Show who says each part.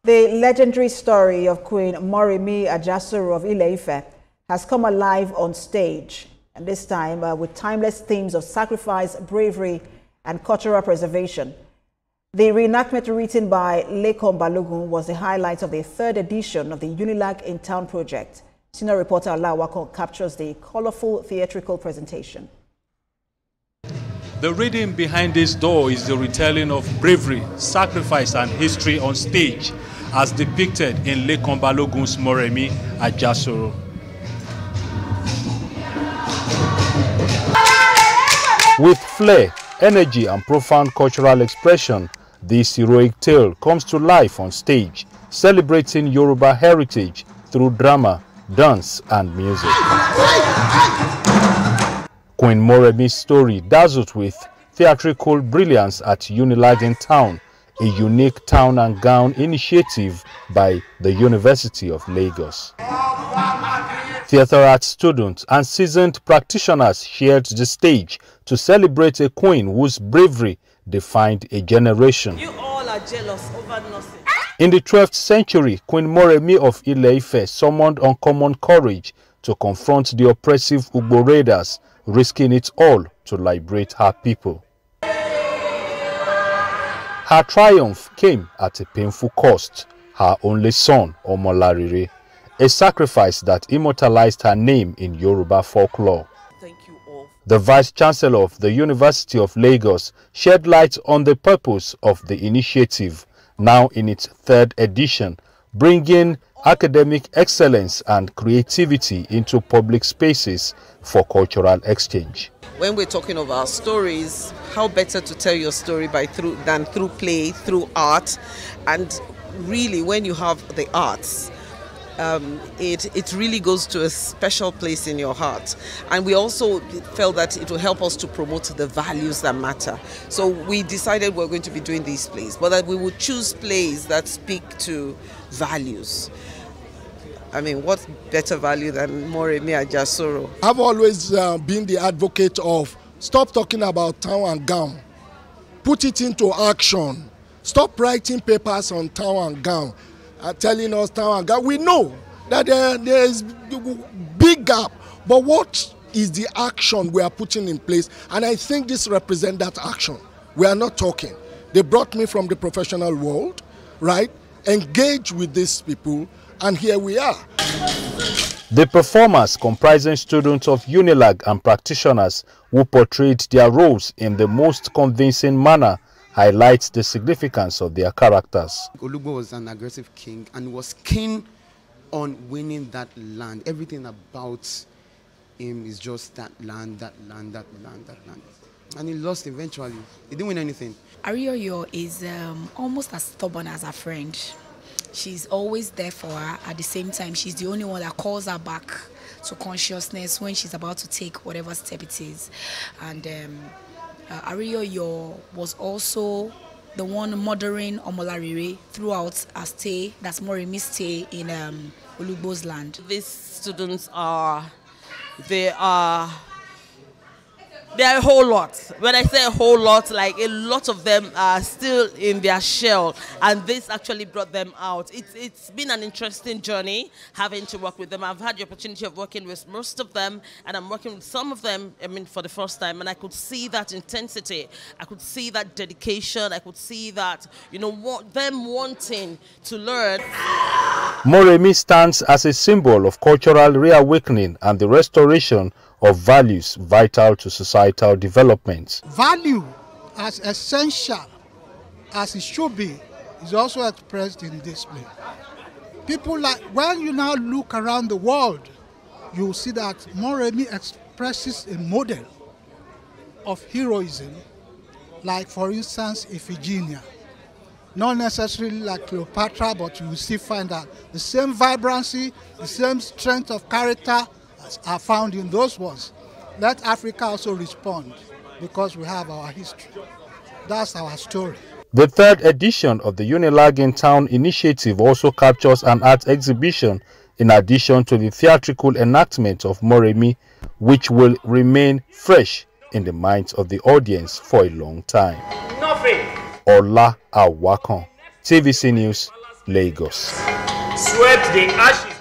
Speaker 1: The legendary story of Queen Moremi Ajasoro of Ile-Ife has come alive on stage, and this time with timeless themes of sacrifice, bravery, and cultural preservation. The reenactment written by Lekan Balogun was the highlight of the third edition of the Unilag in Town project. Senior reporter Alawakon captures the colorful theatrical presentation.
Speaker 2: The reading behind this door is the retelling of bravery, sacrifice, and history on stage, as depicted in Lekan Balogun's Moremi Ajasoro. With flair, energy, and profound cultural expression, this heroic tale comes to life on stage, celebrating Yoruba heritage through drama, dance, and music. Queen Moremi's story dazzled with theatrical brilliance at Unilag in Town, a unique town and gown initiative by the University of Lagos. Theatre arts students and seasoned practitioners shared the stage to celebrate a queen whose bravery defined a generation. You all are jealous over nothing. In the 12th century, Queen Moremi of Ile-Ife summoned uncommon courage to confront the oppressive Ugbo raiders, risking it all to liberate her people. Her triumph came at a painful cost: her only son, Omolarire, a sacrifice that immortalized her name in Yoruba folklore. Thank you all. The Vice-Chancellor of the University of Lagos shed light on the purpose of the initiative, now in its third edition, bringing academic excellence and creativity into public spaces for cultural exchange.
Speaker 3: When we're talking of our stories, how better to tell your story than through play, through art. And really, when you have the arts, it really goes to a special place in your heart. And we also felt that it will help us to promote the values that matter. So we decided we're going to be doing these plays, but that we would choose plays that speak to values. I mean, what better value than Moremi Ajasoro?
Speaker 4: I've always been the advocate of stop talking about town and gown. Put it into action. Stop writing papers on town and gown, telling us town and gown. We know that there is big gap, but what is the action we are putting in place? And I think this represents that action. We are not talking. They brought me from the professional world, right? Engage with these people, and here we are.
Speaker 2: The performers, comprising students of Unilag and practitioners who portrayed their roles in the most convincing manner, highlights the significance of their characters.
Speaker 5: Olugbo was an aggressive king and was keen on winning that land. Everything about him is just that land, that land, that land, that land. And he lost eventually. He didn't win anything.
Speaker 6: Arioyo is almost as stubborn as her friend. She's always there for her. At the same time, she's the only one that calls her back to consciousness when she's about to take whatever step it is. And Arioyo was also the one murdering Omolarire throughout her stay, that's Moremi's stay in Olugbo's land.
Speaker 7: These students they are a whole lot. When I say a whole lot, like a lot of them are still in their shell, and this actually brought them out. It's been an interesting journey having to work with them. I've had the opportunity of working with most of them, and I'm working with some of them, I mean, for the first time, and I could see that intensity. I could see that dedication. I could see that, you know, them wanting to learn.
Speaker 2: Moremi stands as a symbol of cultural reawakening and the restoration of values vital to societal development.
Speaker 8: Value, as essential as it should be, is also expressed in this play. People, like, when you now look around the world, you will see that Moremi expresses a model of heroism, like, for instance, Iphigenia. Not necessarily like Cleopatra, but you will still find that the same vibrancy, the same strength of character are found in those ones. Let Africa also respond, because we have our history. That's our story.
Speaker 2: The third edition of the Unilag in Town initiative also captures an art exhibition in addition to the theatrical enactment of Moremi, which will remain fresh in the minds of the audience for a long time. Ola Awakon, TVC News, Lagos.
Speaker 9: Swept the ashes